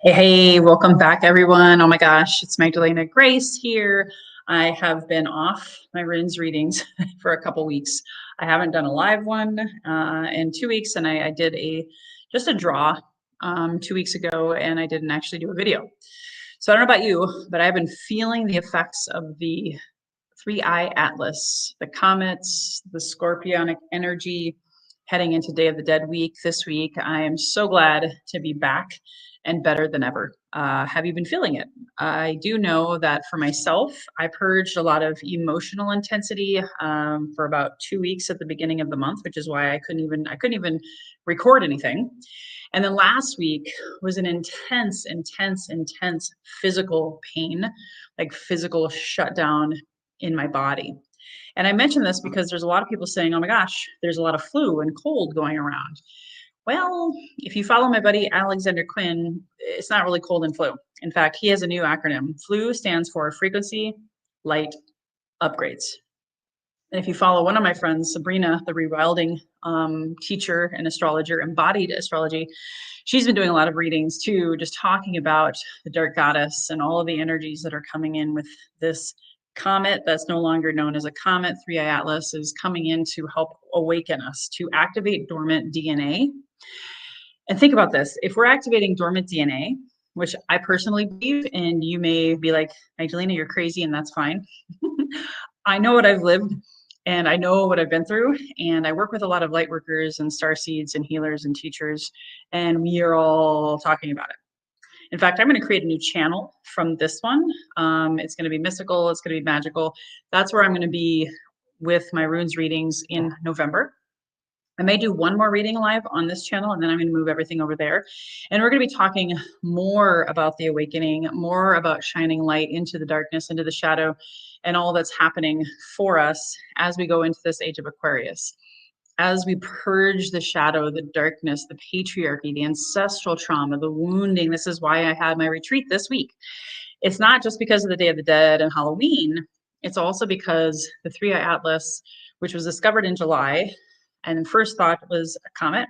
Hey, welcome back, everyone. Oh my gosh, it's Magdalena Grace here. I have been off my runes readings for a couple weeks. I haven't done a live one in 2 weeks, and I did just a draw 2 weeks ago, and I didn't actually do a video. So I don't know about you, but I've been feeling the effects of the three-eye atlas, the comets, the scorpionic energy heading into Day of the Dead week this week. I am so glad to be back and better than ever. Have you been feeling it? I do know that for myself, I purged a lot of emotional intensity for about 2 weeks at the beginning of the month, which is why I couldn't even record anything. And then last week was an intense physical pain, like physical shutdown in my body. And I mention this because there's a lot of people saying, oh my gosh, there's a lot of flu and cold going around. Well, if you follow my buddy Alexander Quinn, it's not really cold and flu. In fact, he has a new acronym. Flu stands for frequency light upgrades. And if you follow one of my friends, Sabrina, the rewilding teacher and astrologer, embodied astrology, she's been doing a lot of readings too, just talking about the dark goddess and all of the energies that are coming in with this comet that's no longer known as a comet. Three-eye atlas is coming in to help awaken us, to activate dormant DNA. And think about this. If we're activating dormant DNA, which I personally believe, and you may be like, Magdalena, you're crazy, and that's fine. I know what I've lived and I know what I've been through. And I work with a lot of light workers and star seeds and healers and teachers, and we are all talking about it. In fact, I'm going to create a new channel from this one. It's going to be mystical, it's going to be magical. That's where I'm going to be with my runes readings in November. I may do one more reading live on this channel, and then I'm going to move everything over there. And we're going to be talking more about the awakening, more about shining light into the darkness, into the shadow, and all that's happening for us as we go into this age of Aquarius. As we purge the shadow, the darkness, the patriarchy, the ancestral trauma, the wounding. This is why I had my retreat this week. It's not just because of the Day of the Dead and Halloween. It's also because the Three-Eye Atlas, which was discovered in July, and first thought was a comet,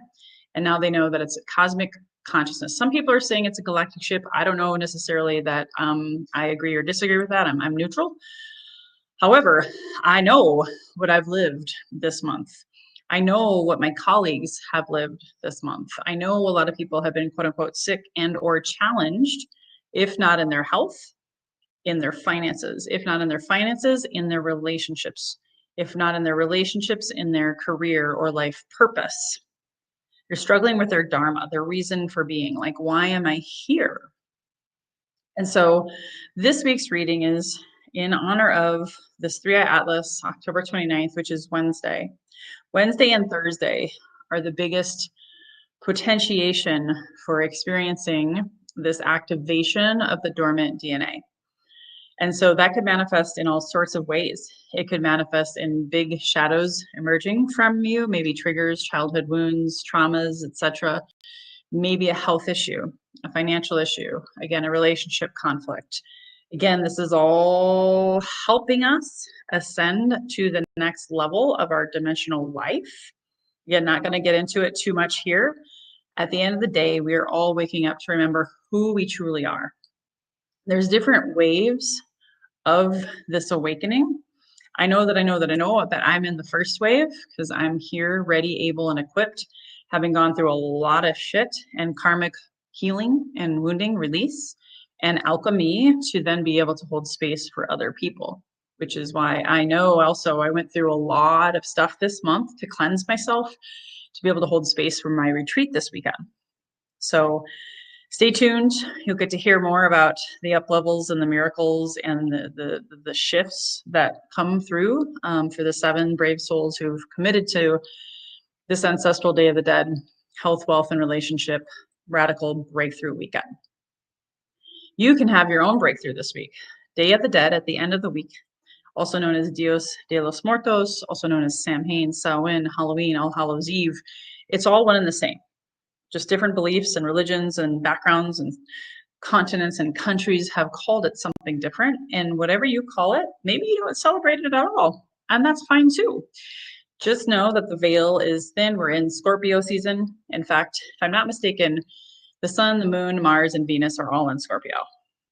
and now they know that it's a cosmic consciousness. Some people are saying it's a galactic ship. I don't know necessarily that I agree or disagree with that. I'm neutral. However, I know what I've lived this month. I know what my colleagues have lived this month. I know a lot of people have been quote unquote sick and or challenged, if not in their health, in their finances, if not in their finances, in their relationships, if not in their relationships, in their career or life purpose. You're struggling with their dharma, their reason for being, like, why am I here? And so this week's reading is in honor of this Three-Eye Atlas, October 29th, which is Wednesday. Wednesday and Thursday are the biggest potentiation for experiencing this activation of the dormant DNA. And so that could manifest in all sorts of ways. It could manifest in big shadows emerging from you, maybe triggers, childhood wounds, traumas, etc. Maybe a health issue, a financial issue, again, a relationship conflict. Again, this is all helping us ascend to the next level of our dimensional life. Again, not going to get into it too much here. At the end of the day, we are all waking up to remember who we truly are. There's different waves of this awakening. I know that I'm in the first wave because I'm here, ready, able, and equipped, having gone through a lot of shit and karmic healing and wounding release and alchemy to then be able to hold space for other people, which is why I know also I went through a lot of stuff this month to cleanse myself, to be able to hold space for my retreat this weekend. So stay tuned. You'll get to hear more about the up levels and the miracles and the shifts that come through for the 7 brave souls who've committed to this ancestral Day of the Dead, health, wealth, and relationship radical breakthrough weekend. You can have your own breakthrough this week. Day of the Dead at the end of the week, also known as Dios de los Muertos, also known as Samhain, Samhain, Halloween, All Hallows Eve. It's all one and the same. Just different beliefs and religions and backgrounds and continents and countries have called it something different. And whatever you call it, maybe you don't celebrate it at all. And that's fine too. Just know that the veil is thin. We're in Scorpio season. In fact, if I'm not mistaken, The sun, the moon, Mars, and Venus are all in Scorpio.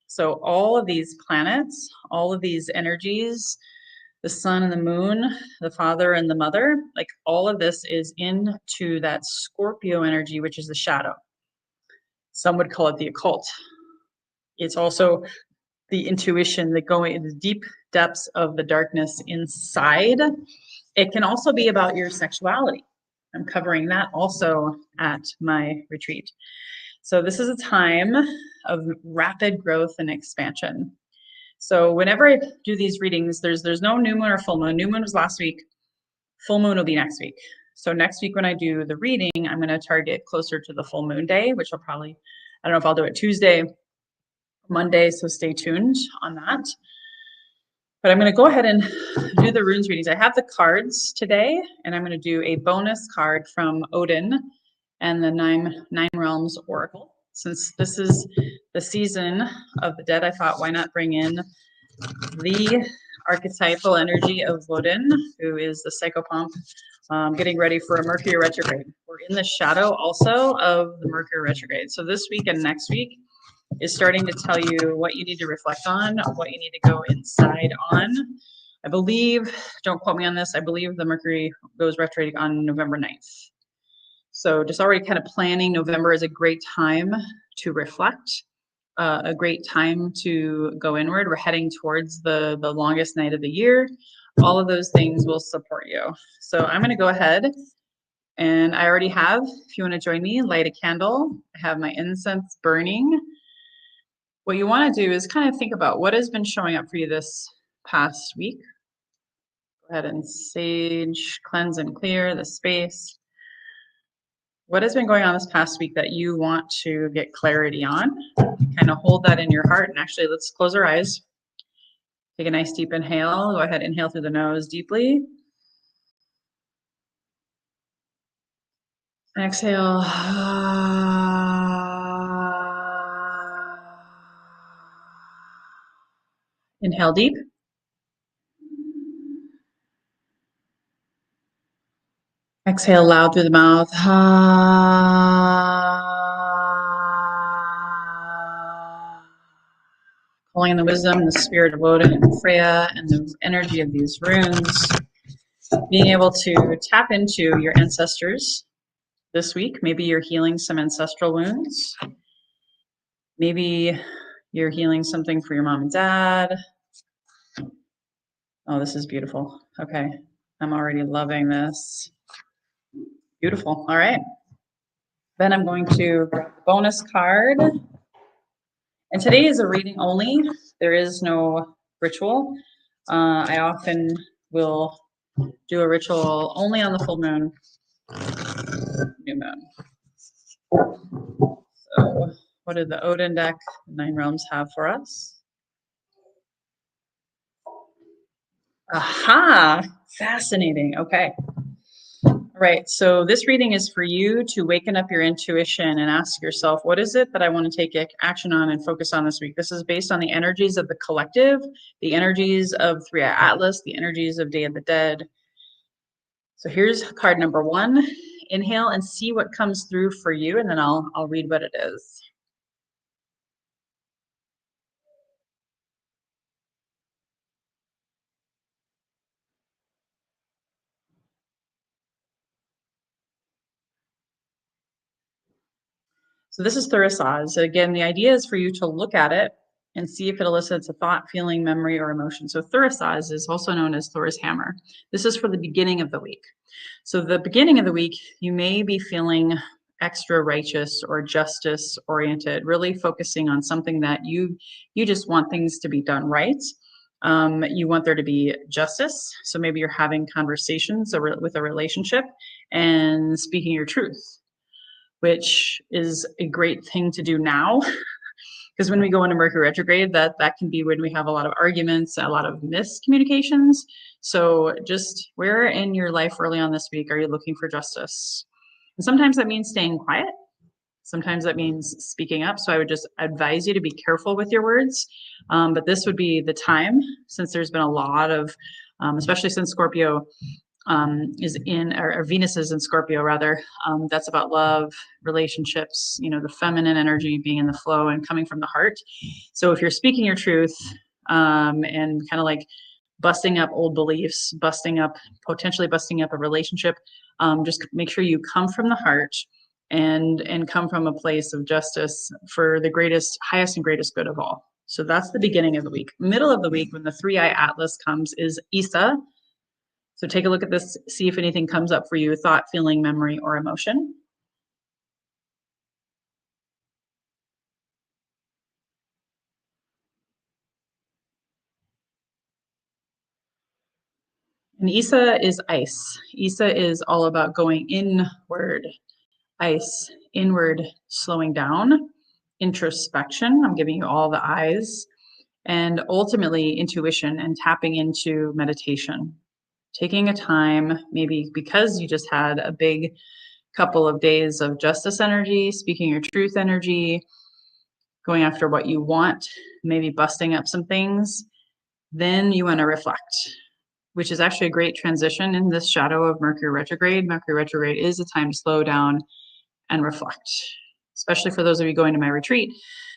So all of these planets, all of these energies, the sun and the moon, the father and the mother, like all of this is into that Scorpio energy, which is the shadow. Some would call it the occult. It's also the intuition, that going in the deep depths of the darkness inside. It can also be about your sexuality. I'm covering that also at my retreat. So this is a time of rapid growth and expansion. So whenever I do these readings, there's no new moon or full moon. New moon was last week. Full moon will be next week. So next week when I do the reading, I'm going to target closer to the full moon day, which I'll probably, I don't know if I'll do it Tuesday, Monday, so stay tuned on that. But I'm going to go ahead and do the runes readings. I have the cards today, and I'm going to do a bonus card from Odin and the Nine Realms Oracle. Since this is the season of the dead, I thought, why not bring in the archetypal energy of Odin, who is the psychopomp, getting ready for a Mercury retrograde. We're in the shadow also of the Mercury retrograde. So this week and next week is starting to tell you what you need to reflect on, what you need to go inside on. I believe, don't quote me on this, I believe the Mercury goes retrograde on November 9th. So just already kind of planning. November is a great time to reflect, a great time to go inward. We're heading towards the longest night of the year. All of those things will support you. So I'm going to go ahead, and I already have, if you want to join me, light a candle. I have my incense burning. What you want to do is kind of think about what has been showing up for you this past week. Go ahead and sage, cleanse and clear the space. What has been going on this past week that you want to get clarity on? Kind of hold that in your heart. And actually, let's close our eyes. Take a nice deep inhale. Go ahead, inhale through the nose deeply. Exhale. Inhale deep. Exhale loud through the mouth. Calling in the wisdom, the spirit of Odin and Freya, and the energy of these runes. Being able to tap into your ancestors this week. Maybe you're healing some ancestral wounds. Maybe you're healing something for your mom and dad. Oh, this is beautiful. Okay, I'm already loving this. Beautiful. All right. Then I'm going to grab the bonus card. And today is a reading only. There is no ritual. I often will do a ritual only on the full moon, new moon. So what did the Odin deck, Nine Realms, have for us? Aha, fascinating. Okay. All right, so this reading is for you to waken up your intuition and ask yourself, what is it that I want to take action on and focus on this week? This is based on the energies of the collective, the energies of 3i Atlas, the energies of Day of the Dead. So here's card number 1. Inhale and see what comes through for you, and then I'll read what it is. So this is Thurisaz. Again, the idea is for you to look at it and see if it elicits a thought, feeling, memory, or emotion. So Thurisaz is also known as Thor's hammer. This is for the beginning of the week. So the beginning of the week, you may be feeling extra righteous or justice oriented, really focusing on something that you just want things to be done right. You want there to be justice. So maybe you're having conversations with a relationship and speaking your truth, which is a great thing to do now. Because when we go into Mercury retrograde, that can be when we have a lot of arguments, a lot of miscommunications. So just where in your life early on this week are you looking for justice? And sometimes that means staying quiet. Sometimes that means speaking up. So I would just advise you to be careful with your words. But this would be the time, since there's been a lot of, especially since Scorpio is in, or Venus is in Scorpio rather. That's about love, relationships, the feminine energy being in the flow and coming from the heart. So if you're speaking your truth, and kind of like busting up old beliefs, potentially busting up a relationship, just make sure you come from the heart and come from a place of justice for the highest and greatest good of all. So that's the beginning of the week. Middle of the week, when the 3i Atlas comes, is Isa. So take a look at this, see if anything comes up for you: thought, feeling, memory, or emotion. And Isa is ice. Isa is all about going inward. Ice, inward, slowing down, introspection. I'm giving you all the eyes. And ultimately, intuition and tapping into meditation. Taking a time, maybe because you just had a big couple of days of justice energy, speaking your truth energy, going after what you want, maybe busting up some things, then you want to reflect, which is actually a great transition in this shadow of Mercury retrograde. Mercury retrograde is a time to slow down and reflect, especially for those of you going to my retreat.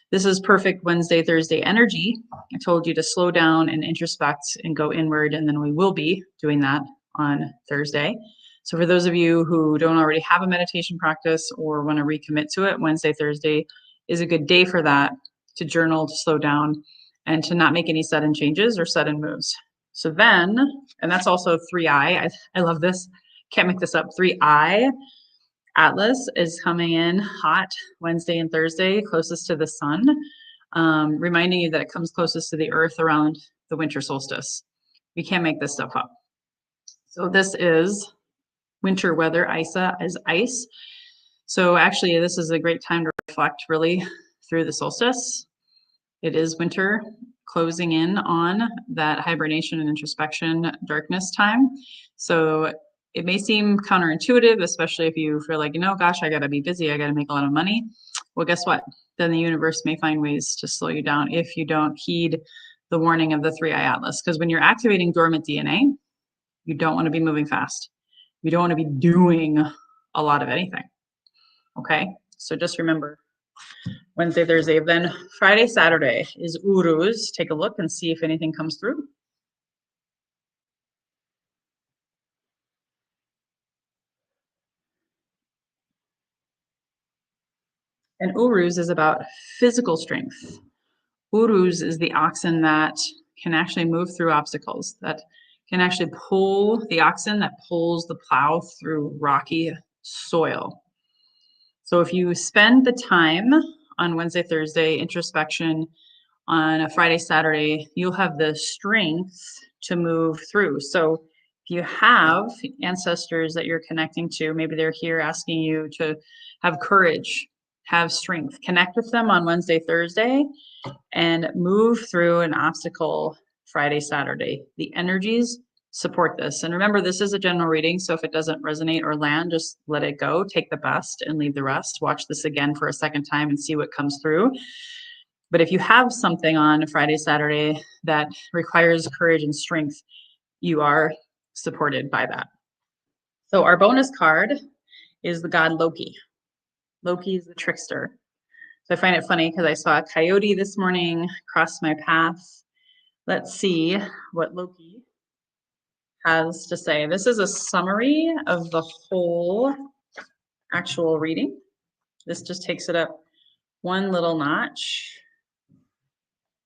This is perfect Wednesday, Thursday energy. I told you to slow down and introspect and go inward, and then we will be doing that on Thursday. So for those of you who don't already have a meditation practice or want to recommit to it, Wednesday, Thursday is a good day for that, to journal, to slow down, and to not make any sudden changes or sudden moves. So then, and that's also 3i. I love this. Can't make this up. 3i Atlas is coming in hot Wednesday and Thursday, closest to the sun, reminding you that it comes closest to the earth around the winter solstice. We can't make this stuff up. So this is winter weather. Isa is ice. So actually, this is a great time to reflect really through the solstice. It is winter, closing in on that hibernation and introspection darkness time. So it may seem counterintuitive, especially if you feel like, gosh, I got to be busy. I got to make a lot of money. Well, guess what? Then the universe may find ways to slow you down if you don't heed the warning of the 3i Atlas. Because when you're activating dormant DNA, you don't want to be moving fast. You don't want to be doing a lot of anything. Okay? So just remember, Wednesday, Thursday. Then Friday, Saturday is Uruz. Take a look and see if anything comes through. And Uruz is about physical strength. Uruz is the oxen that can actually move through obstacles, that can actually pull the oxen that pulls the plow through rocky soil. So if you spend the time on Wednesday, Thursday, introspection, on a Friday, Saturday, you'll have the strength to move through. So if you have ancestors that you're connecting to, maybe they're here asking you to have courage, have strength, connect with them on Wednesday, Thursday, and move through an obstacle Friday, Saturday. The energies support this. And remember, this is a general reading, so if it doesn't resonate or land, just let it go. Take the best and leave the rest. Watch this again for a second time and see what comes through. But if you have something on Friday, Saturday that requires courage and strength, you are supported by that. So our bonus card is the god Loki. Loki is the trickster. So I find it funny because I saw a coyote this morning cross my path. Let's see what Loki has to say. This is a summary of the whole actual reading. This just takes it up one little notch.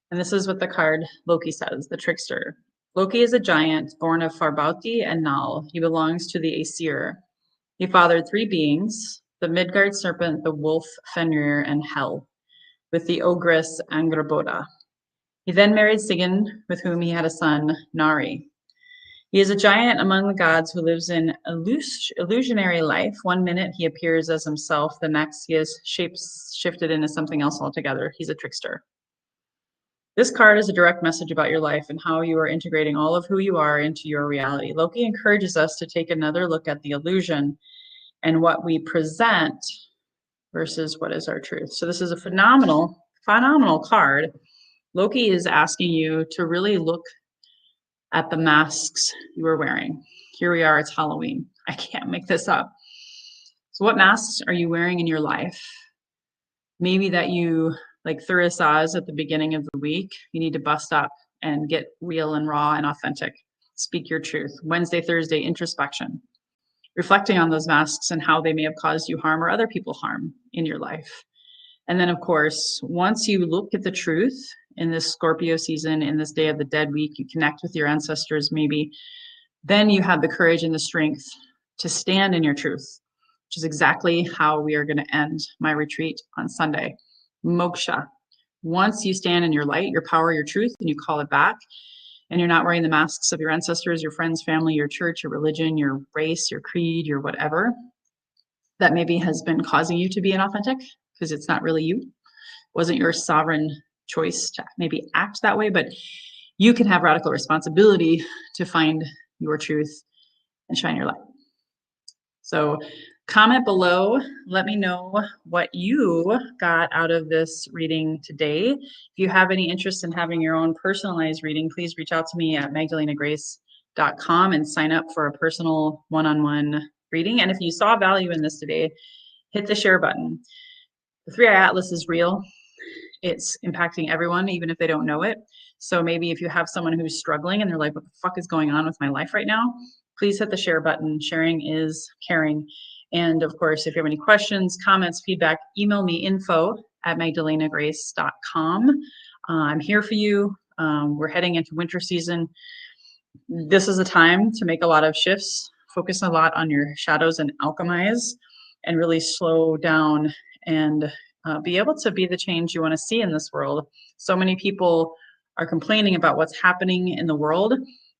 And this is what the card Loki says, the trickster. Loki is a giant born of Farbauti and Nal. He belongs to the Aesir. He fathered three beings, the Midgard serpent, the wolf Fenrir, and Hel, with the ogress Angrboda. He then married Sigyn, with whom he had a son, Nari. He is a giant among the gods who lives in illusionary life. One minute he appears as himself, the next he is shapeshifted into something else altogether. He's a trickster. This card is a direct message about your life and how you are integrating all of who you are into your reality. Loki encourages us to take another look at the illusion and what we present versus what is our truth. So this is a phenomenal card. Loki is asking you to really look at the masks you are wearing. Here we are, it's Halloween. I can't make this up. So what masks are you wearing in your life? Maybe that you, like Thura saws at the beginning of the week, you need to bust up and get real and raw and authentic. Speak your truth. Wednesday, Thursday, introspection. Reflecting on those masks and how they may have caused you harm or other people harm in your life. And then, of course, once you look at the truth in this Scorpio season, in this Day of the Dead week, you connect with your ancestors maybe, then you have the courage and the strength to stand in your truth, which is exactly how we are going to end my retreat on Sunday. Moksha. Once you stand in your light, your power, your truth, and you call it back, and you're not wearing the masks of your ancestors, your friends, family, your church, your religion, your race, your creed, your whatever, that maybe has been causing you to be inauthentic because it's not really you. It wasn't your sovereign choice to maybe act that way, but you can have radical responsibility to find your truth and shine your light. So comment below. Let me know what you got out of this reading today. If you have any interest in having your own personalized reading, please reach out to me at magdalenagrace.com and sign up for a personal one-on-one reading. And if you saw value in this today, hit the share button. The 3i Atlas is real. It's impacting everyone, even if they don't know it. So maybe if you have someone who's struggling and they're like, what the fuck is going on with my life right now? Please hit the share button. Sharing is caring. And of course, if you have any questions, comments, feedback, email me info@magdalenagrace.com. I'm here for you. We're heading into winter season. This is a time to make a lot of shifts, focus a lot on your shadows and alchemize, and really slow down and be able to be the change you want to see in this world. So many people are complaining about what's happening in the world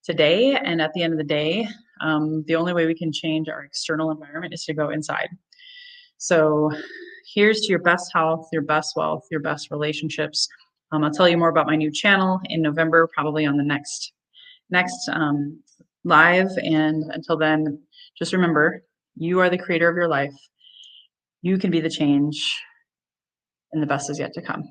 today. And at the end of the day, the only way we can change our external environment is to go inside. So here's to your best health, your best wealth, your best relationships. I'll tell you more about my new channel in November, probably on the next live. And until then, just remember, you are the creator of your life. You can be the change, and the best is yet to come.